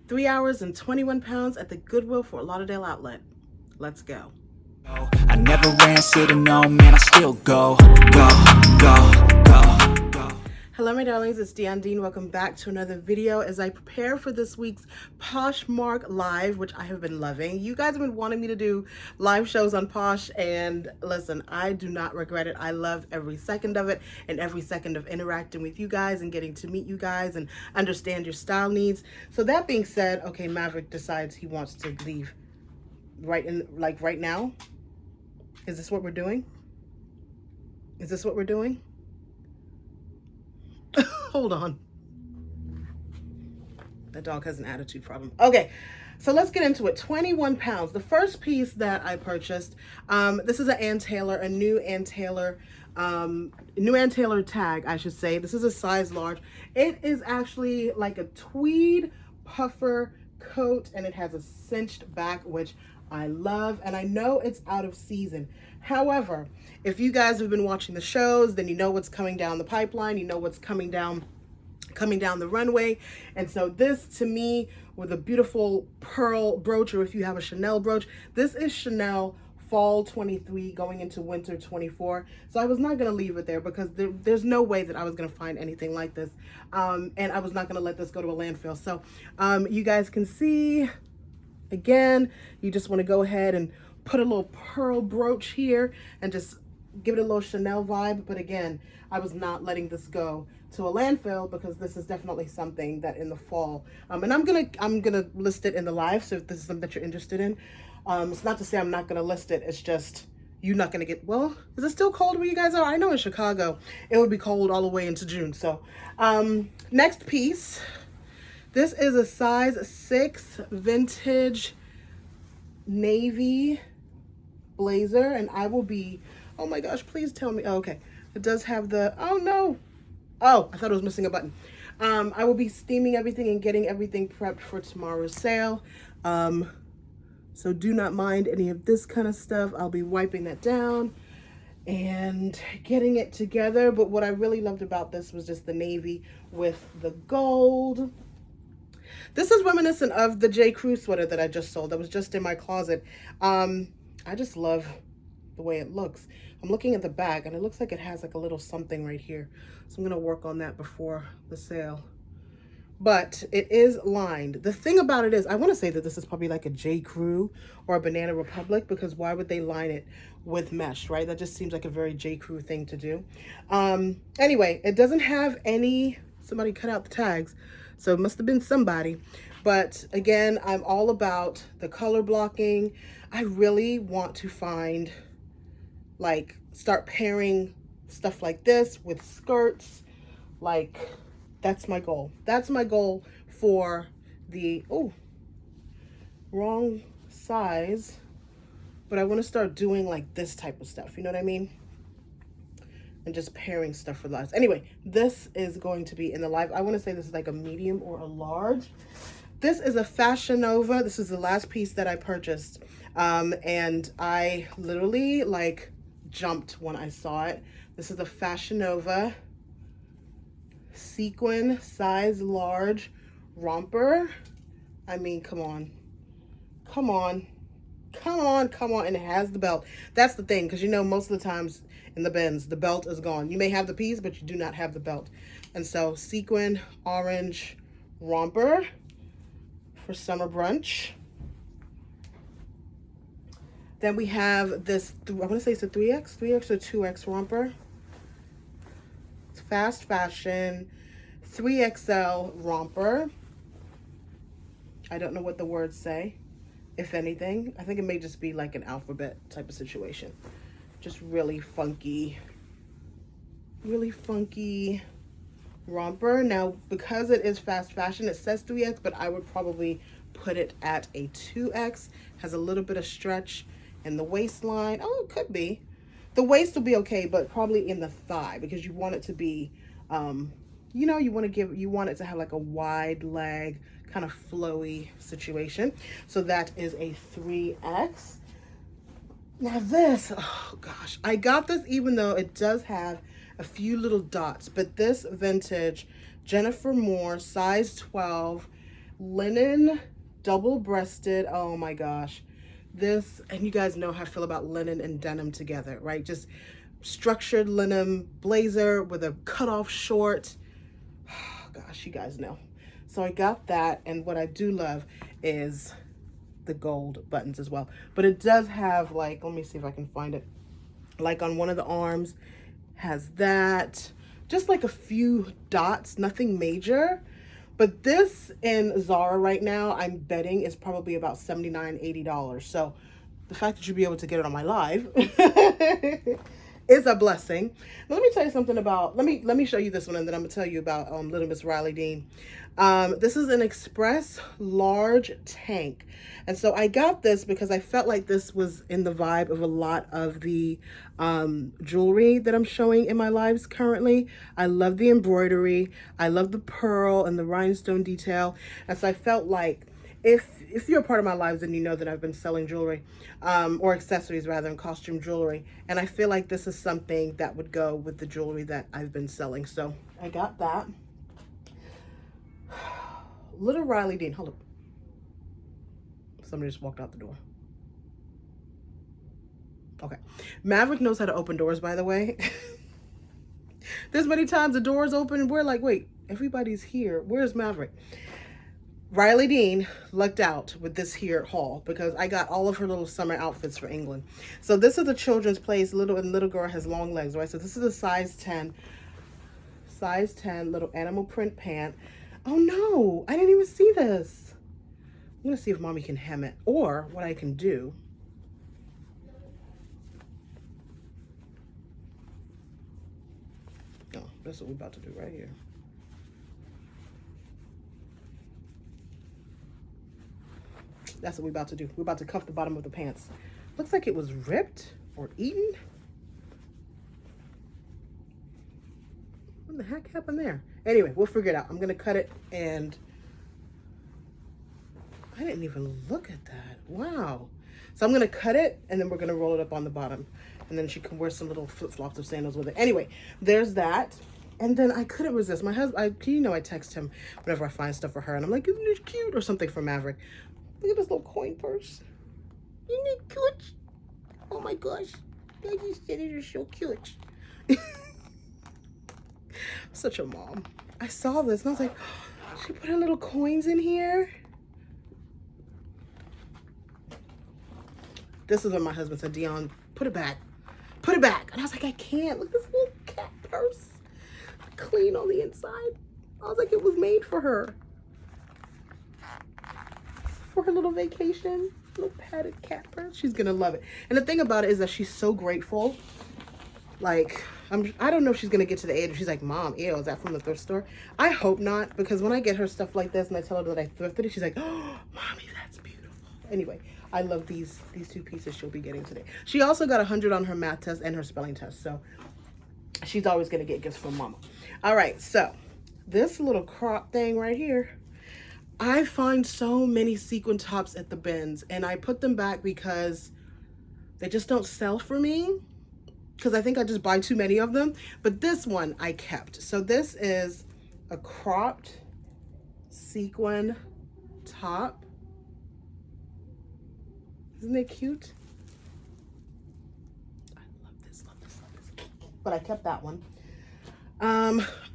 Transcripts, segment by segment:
3 hours and 21 pounds at the Goodwill Fort Lauderdale outlet. Let's go. I never ran, said no, man, I still go, go, go, go, go. Hello my darlings, it's Dean. Welcome back to another video as I prepare for this week's Poshmark live, which I have been loving. You guys have been wanting me to do live shows on Posh, and listen, I do not regret it. I love every second of it and every second of interacting with you guys and getting to meet you guys and understand your style needs. So that being said, okay, Maverick decides he wants to leave right now. Is this what we're doing? Is this what we're doing? Hold on. That dog has an attitude problem. Okay, so let's get into it. 21 pounds. The first piece that I purchased, this is an Ann Taylor, a new Ann Taylor tag, I should say. This is a size large. It is actually like a tweed puffer coat, and it has a cinched back, which I love, and I know it's out of season. However, if you guys have been watching the shows, then you know what's coming down the pipeline, you know what's coming down the runway. And so this, to me, with a beautiful pearl brooch, or if you have a Chanel brooch, this is Chanel fall 23 going into winter 24. So I was not going to leave it there because there's no way that I was going to find anything like this, and I was not going to let this go to a landfill. So you guys can see, again, you just want to go ahead and put a little pearl brooch here and just give it a little Chanel vibe. But again, I was not letting this go to a landfill because this is definitely something that in the fall, and I'm gonna list it in the live. So if this is something that you're interested in, it's not to say I'm not gonna list it. It's just you're not gonna get, well, is it still cold where you guys are? I know in Chicago it would be cold all the way into June. So next piece, this is a size 6 vintage navy blazer, and I will be, oh my gosh, please tell me, oh, okay, it does have the, oh no, oh, I thought it was missing a button. I will be steaming everything and getting everything prepped for tomorrow's sale, so do not mind any of this kind of stuff. I'll be wiping that down and getting it together. But what I really loved about this was just the navy with the gold. This is reminiscent of the J. Crew sweater that I just sold. That was just in my closet. I just love the way it looks. I'm looking at the back and it looks like it has like a little something right here. So I'm gonna work on that before the sale. But it is lined. The thing about it is, I wanna say that this is probably like a J. Crew or a Banana Republic, because why would they line it with mesh, right? That just seems like a very J. Crew thing to do. Anyway, it doesn't have any, somebody cut out the tags, so it must have been somebody. But again, I'm all about the color blocking. I really want to find, like, start pairing stuff like this with skirts. Like, that's my goal. That's my goal for the, oh, wrong size. But I want to start doing like this type of stuff. You know what I mean? And just pairing stuff for lives. Anyway, this is going to be in the live. I want to say this is like a medium or a large. This is a Fashion Nova. This is the last piece that I purchased. And I literally like jumped when I saw it. This is a Fashion Nova sequin size large romper. I mean, come on. Come on. Come on, come on. And it has the belt. That's the thing, because you know, most of the times in the bins, the belt is gone. You may have the piece, but you do not have the belt. And so, sequin orange romper for summer brunch. Then we have this, I want to say it's a 3X or 2X romper. It's fast fashion, 3XL romper. I don't know what the words say, if anything. I think it may just be like an alphabet type of situation. Just really funky romper. Now, because it is fast fashion, it says 3X, but I would probably put it at a 2X. Has a little bit of stretch in the waistline. Oh, it could be. The waist will be okay, but probably in the thigh, because you want it to be, you know, you want it to have like a wide leg, kind of flowy situation. So that is a 3X. Now this, oh gosh, I got this even though it does have a few little dots, but this vintage Jennifer Moore size 12 linen, double-breasted. Oh my gosh. This, and you guys know how I feel about linen and denim together, right? Just structured linen blazer with a cutoff short. Oh, gosh, you guys know. So I got that, and what I do love is the gold buttons as well. But it does have, like, let me see if I can find it. Like on one of the arms has that. Just like a few dots, nothing major. But this in Zara right now, I'm betting is probably about $79, $80. So the fact that you'll be able to get it on my live is a blessing. Now, let me tell you something about, let me show you this one, and then I'm gonna tell you about Little Miss Riley Dean. This is an express large tank. And so I got this because I felt like this was in the vibe of a lot of the jewelry that I'm showing in my lives currently. I love the embroidery. I love the pearl and the rhinestone detail. And so I felt like if you're a part of my lives, then you know that I've been selling jewelry, or accessories rather, and costume jewelry. And I feel like this is something that would go with the jewelry that I've been selling. So I got that. Little Riley Dean, hold up. Somebody just walked out the door. Okay. Maverick knows how to open doors, by the way. There's many times the doors open and we're like, wait, everybody's here. Where's Maverick? Riley Dean lucked out with this here haul because I got all of her little summer outfits for England. So this is a children's place. Little girl has long legs, right? So this is a size 10 little animal print pant. Oh no, I didn't even see this. I'm gonna see if mommy can hem it, or what I can do. Oh, that's what we're about to do right here. That's what we're about to do. We're about to cuff the bottom of the pants. Looks like it was ripped or eaten. What the heck happened there? Anyway, we'll figure it out. I'm gonna cut it, and I didn't even look at that. Wow. So I'm gonna cut it, and then we're gonna roll it up on the bottom, and then she can wear some little flip-flops of sandals with it. Anyway, there's that. And then I couldn't resist. My husband, I text him whenever I find stuff for her, and I'm like, isn't it cute? Or something for Maverick. Look at this little coin purse. Isn't it cute? Oh my gosh. Daddy said it is so cute. Such a mom. I saw this and I was like, oh, she put her little coins in here. This is what my husband said, Dion, put it back. Put it back. And I was like, I can't. Look at this little cat purse. Clean on the inside. I was like, it was made for her. For her little vacation. Little padded cat purse. She's gonna love it. And the thing about it is that she's so grateful. Like, I don't know if she's gonna get to the age where she's like, Mom, ew, is that from the thrift store? I hope not, because when I get her stuff like this and I tell her that I thrifted it, she's like, oh, Mommy, that's beautiful. Anyway, I love these two pieces she'll be getting today. She also got 100 on her math test and her spelling test, so she's always gonna get gifts from Mama. All right, so this little crop thing right here, I find so many sequin tops at the bins, and I put them back because they just don't sell for me, because I think I just buy too many of them. But this one I kept. So this is a cropped sequin top. Isn't it cute? I love this, love this, love this. But I kept that one.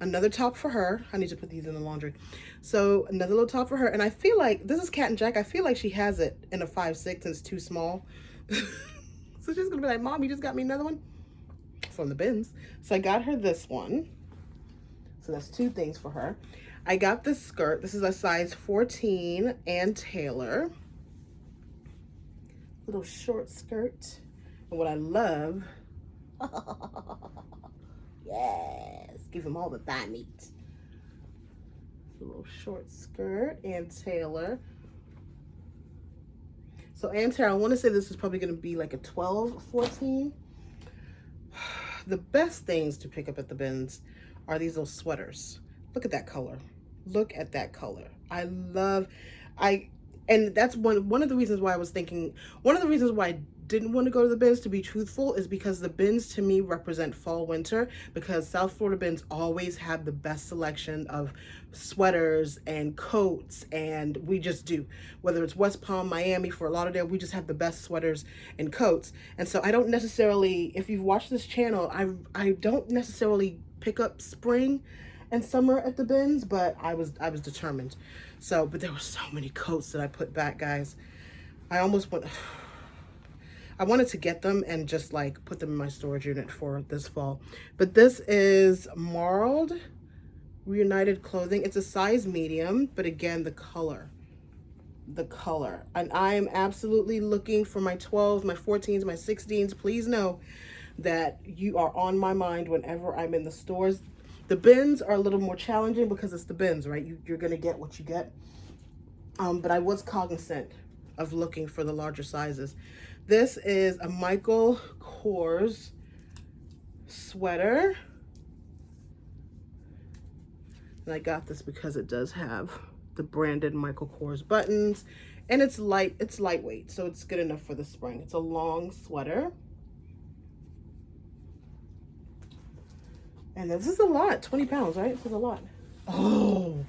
Another top for her. I need to put these in the laundry. So another little top for her. And I feel like, this is Cat and Jack. I feel like she has it in a 5'6" and it's too small. So she's gonna be like, Mom, you just got me another one? From the bins. So I got her this one. So that's two things for her. I got this skirt. This is a size 14 and Taylor. Little short skirt. And what I love, yes, give him all the thigh meat. A little short skirt and Taylor. So Ann Taylor, I want to say this is probably going to be like a 12, 14. The best things to pick up at the bins are these little sweaters. Look at that color. Look at that color. And that's one of the reasons why I was thinking, one of the reasons why I didn't want to go to the bins, to be truthful, is because the bins to me represent fall winter, because South Florida bins always have the best selection of sweaters and coats, and we just do. Whether it's West Palm, Miami, Fort Lauderdale, we just have the best sweaters and coats. And so I don't necessarily, if you've watched this channel, I don't necessarily pick up spring and summer at the bins, but I was determined. So, but there were so many coats that I put back, guys. I almost went, I wanted to get them and just like put them in my storage unit for this fall. But this is Marled Reunited Clothing. It's a size medium, but again, the color. And I am absolutely looking for my 12s, my 14s, my 16s. Please know that you are on my mind whenever I'm in the stores. The bins are a little more challenging because it's the bins, right? You're going to get what you get. But I was cognizant of looking for the larger sizes. This is a Michael Kors sweater. And I got this because it does have the branded Michael Kors buttons. And it's lightweight, so it's good enough for the spring. It's a long sweater. And this is a lot, 20 pounds, right? This is a lot. Oh,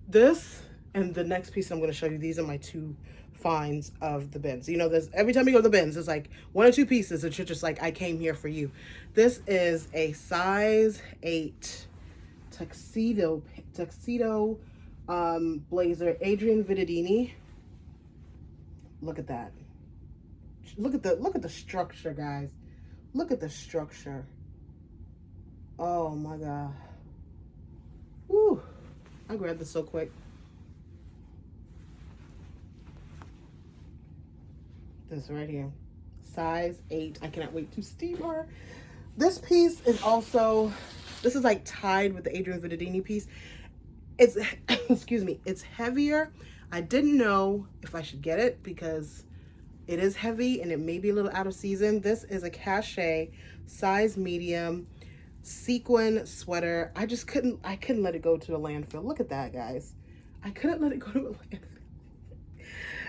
this and the next piece I'm going to show you, these are my two finds of the bins. You know, there's every time you go to the bins, there's like 1 or 2 pieces that you're just like, I came here for you. This is a size 8 tuxedo blazer, Adrian Vidadini. Look at that. Look at the structure, guys. Look at the structure. Oh my God. Woo. I grabbed this so quick. This right here. Size 8. I cannot wait to steam her. This piece is also, this is like tied with the Adrian Vidadini piece. It's, excuse me, it's heavier. I didn't know if I should get it because it is heavy and it may be a little out of season. This is a cachet, size medium, sequin sweater. I couldn't let it go to a landfill. Look at that, guys. I couldn't let it go to a landfill.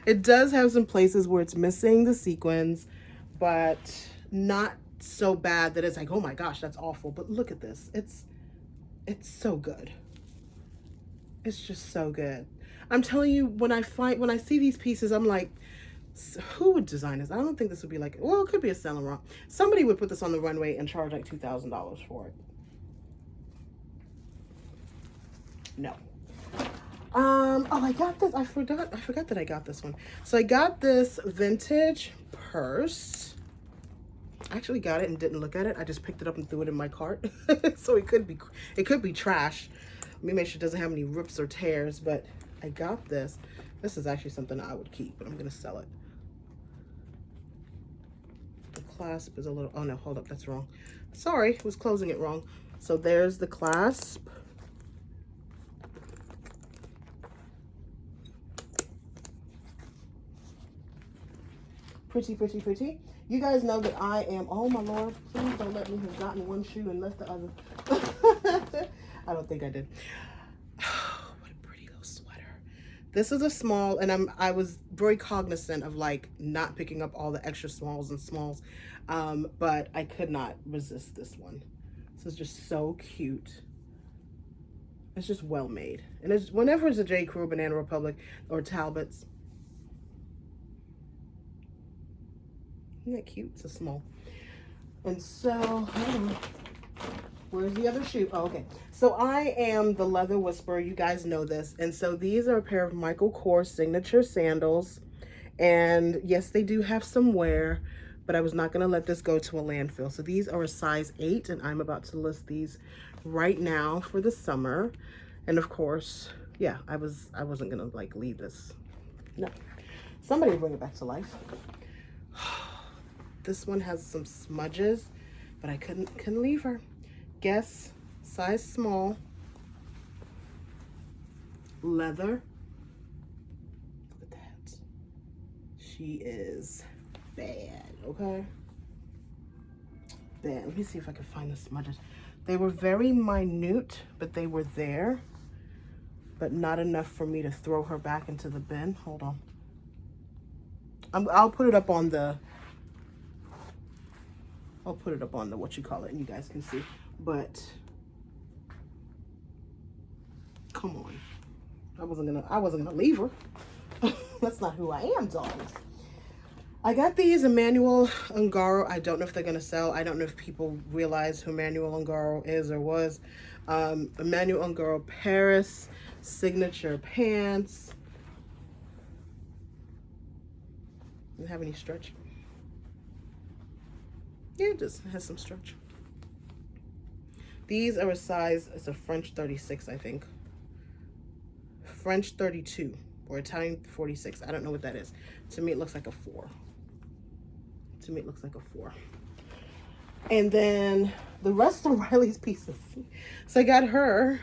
It does have some places where it's missing the sequins, but not so bad that it's like, oh my gosh, that's awful. But look at this. It's so good. It's just so good. I'm telling you, when I see these pieces, I'm like, who would design this? I don't think this would be like, well, it could be a Saint Laurent. Somebody would put this on the runway and charge like $2,000 for it. No. Oh, I got this. I forgot that I got this one. So I got this vintage purse. I actually got it and didn't look at it. I just picked it up and threw it in my cart. So it could be trash. Let me make sure it doesn't have any rips or tears, but I got this. This is actually something I would keep, but I'm going to sell it. The clasp is a little, oh no, hold up, that's wrong. Sorry, I was closing it wrong. So there's the clasp. Pretty, pretty, pretty. You guys know that I am, oh my Lord, please don't let me have gotten one shoe and left the other. I don't think I did. What a pretty little sweater. This is a small, and I was very cognizant of like not picking up all the extra smalls and smalls, but I could not resist this one. This is just so cute. It's just well made. And it's whenever it's a J. Crew, Banana Republic, or Talbot's. Isn't that cute? It's a small. And so, where's the other shoe? Oh, okay. So I am the Leather Whisperer. You guys know this. And so these are a pair of Michael Kors signature sandals. And yes, they do have some wear, but I was not going to let this go to a landfill. So these are a size 8, and I'm about to list these right now for the summer. And of course, yeah, I wasn't going to like leave this. No. Somebody will bring it back to life. This one has some smudges, but I couldn't leave her. Guess, size small, leather. Look at that. She is bad, okay? Bad. Let me see if I can find the smudges. They were very minute, but they were there, but not enough for me to throw her back into the bin. Hold on. I'll put it up on the I'll put it up on the what you call it, and you guys can see. But come on, I wasn't gonna leave her. That's not who I am, dogs. I got these Emmanuel Ungaro. I don't know if they're gonna sell. I don't know if people realize who Emmanuel Ungaro is or was. Emmanuel Ungaro Paris signature pants. Doesn't have any stretch. Yeah, it just has some stretch. These are a size, it's a French 36, I think. French 32 or Italian 46. I don't know what that is. To me, it looks like a 4. To me, it looks like a 4. And then the rest of Riley's pieces. So I got her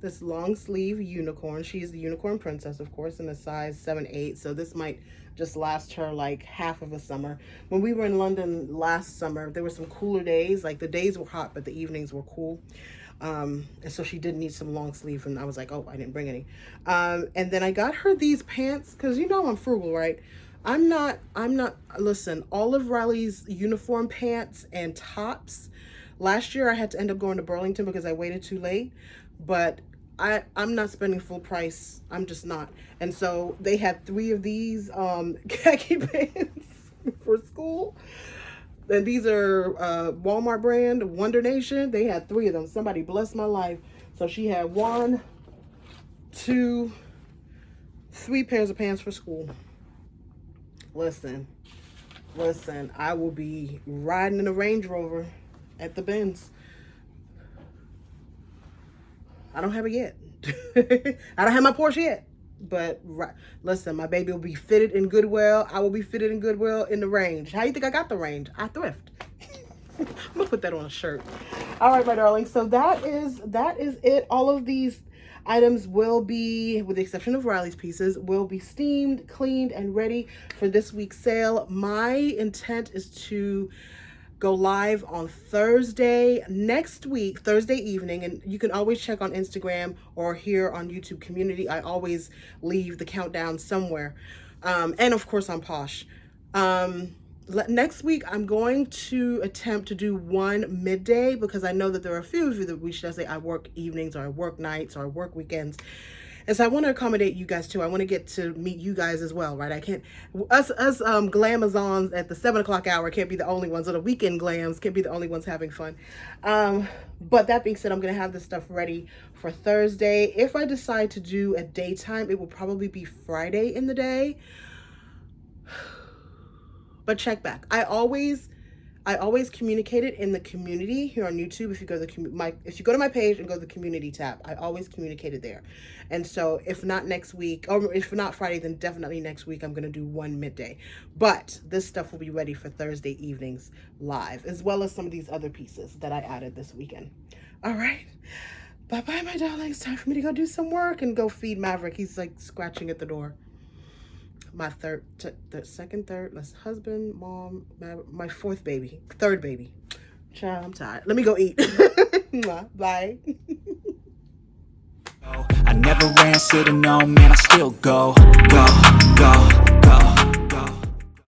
this long sleeve unicorn. She's the unicorn princess, of course, in a size 7-8. So this might just last her like half of a summer. When we were in London last summer, there were some cooler days. Like the days were hot, but the evenings were cool. And so she did need some long sleeve, and I was like, oh, I didn't bring any. And then I got her these pants because you know I'm frugal, right? I'm not, listen, all of Riley's uniform pants and tops, last year I had to end up going to Burlington because I waited too late, but I'm not spending full price. I'm just not. And so they had 3 of these khaki pants for school. And these are Walmart brand, Wonder Nation. They had 3 of them. Somebody bless my life. So she had 1, 2, 3 pairs of pants for school. Listen, I will be riding in a Range Rover at the Benz. I don't have it yet. I don't have my Porsche yet. But listen, my baby will be fitted in Goodwill. I will be fitted in Goodwill in the Range. How you think I got the Range? I thrift. I'm gonna put that on a shirt. All right, my darling. So that is it. All of these items will be, with the exception of Riley's pieces, will be steamed, cleaned, and ready for this week's sale. My intent is to go live on Thursday next week, Thursday evening, and you can always check on Instagram or here on YouTube community. I always leave the countdown somewhere, and of course on Posh. Next week I'm going to attempt to do one midday because I know that there are a few of you that we should say I work evenings or I work nights or I work weekends. And so I want to accommodate you guys too. I want to get to meet you guys as well, right? I can't, us glamazons at the 7 o'clock hour can't be the only ones, or the weekend glams can't be the only ones having fun. But that being said, I'm going to have this stuff ready for Thursday. If I decide to do a daytime, it will probably be Friday in the day. But check back. I always communicate it in the community here on YouTube. If you go to my page and go to the community tab, I always communicate it there. And so if not next week, or if not Friday, then definitely next week I'm going to do one midday. But this stuff will be ready for Thursday evenings live, as well as some of these other pieces that I added this weekend. All right. Bye-bye, my darling. It's time for me to go do some work and go feed Maverick. He's like scratching at the door. My third, husband, mom, my third baby. Child, I'm tired. Let me go eat. Bye. I never ran, said no, man, I still go.